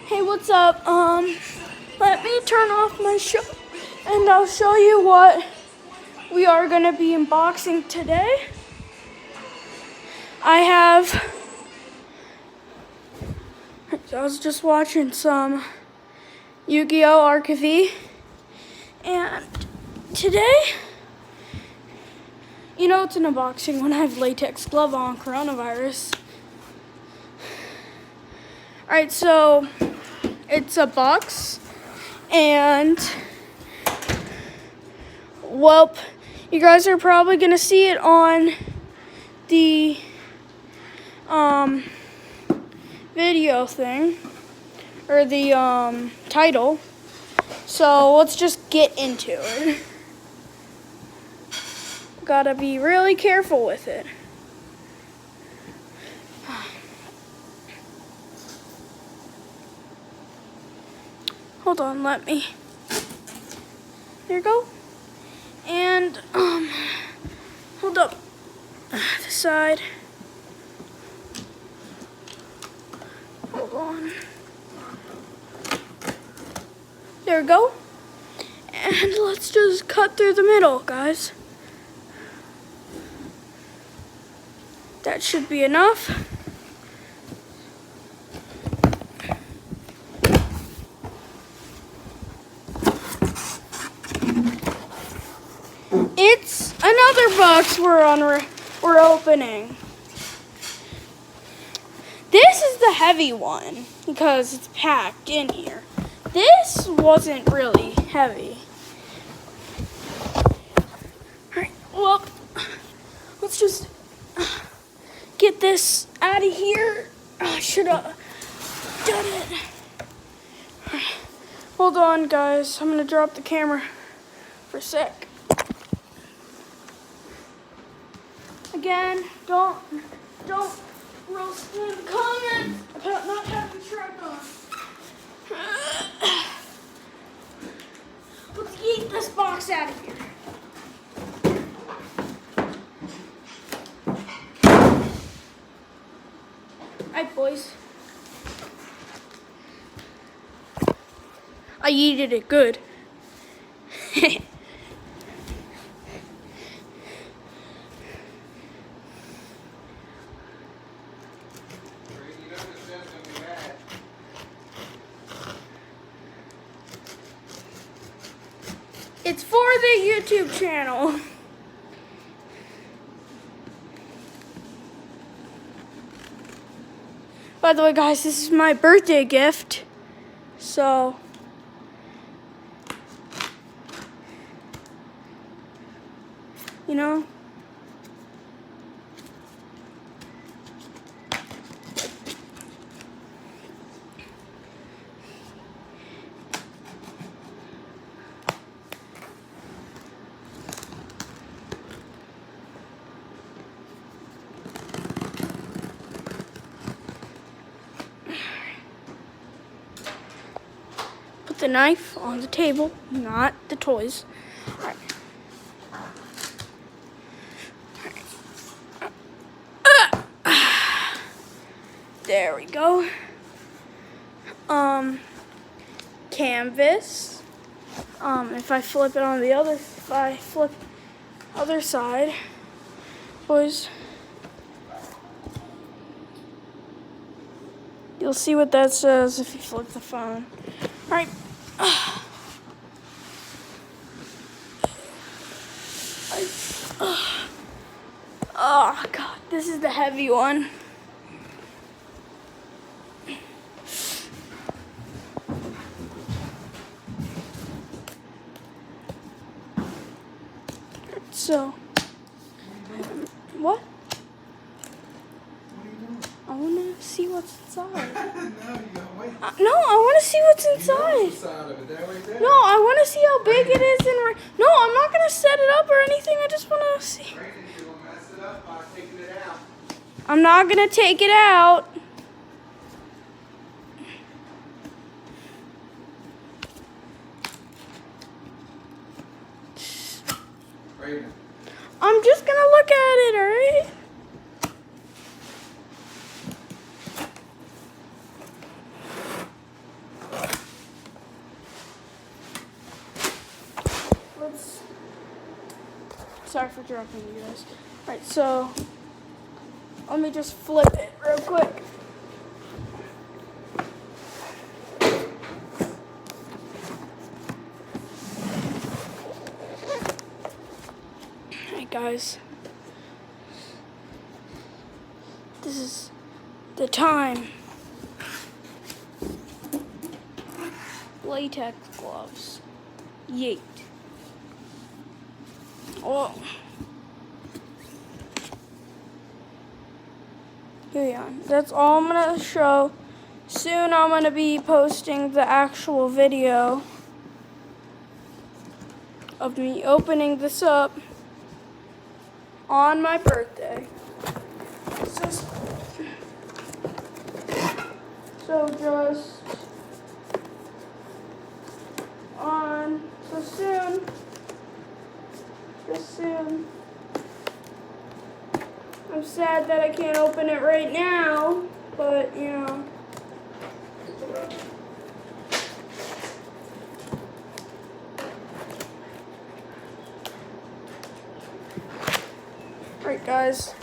Hey, what's up? Let me turn off my show and I'll show you what we are gonna be unboxing today. I was just watching some Yu-Gi-Oh! Archive, and today, you know it's an unboxing when I have latex glove on coronavirus. Alright, so it's a box, and well, you guys are probably gonna see it on the video thing, or the title. So let's just get into it. Gotta be really careful with it. Hold on, let me. There you go. And hold up. The side. Hold on. There we go. And let's just cut through the middle, guys. That should be enough. It's another box we're opening. This is the heavy one because it's packed in here. This wasn't really heavy. Alright, well, let's just get this out of here. I should have done it. Right. Hold on, guys. I'm gonna drop the camera for a sec. Again, don't roast me in the comments about not having track on. Let's get this box out of here. Alright, boys. I yeeted it good. It's for the YouTube channel. By the way, guys, this is my birthday gift. So, you know. Put the knife on the table, not the toys. All right. There we go. Canvas. If I flip it on the other side, boys, you'll see what that says if you flip the phone. All right. Oh God, this is the heavy one. So, what? I want to see what's inside. No, I want to see what's inside. No, I want to see how big it is. No, I'm not going to set it up or anything. I just want to see. I'm not going to take it out. I'm just going to look at it, all right? sorry for interrupting you guys. Alright, so let me just flip it real quick. Alright guys, this is the time. Latex gloves. Yeet. Oh. Here we are. That's all I'm going to show. Soon I'm going to be posting the actual video of me opening this up on my birthday. So soon. I'm sad that I can't open it right now, but you know. Alright guys.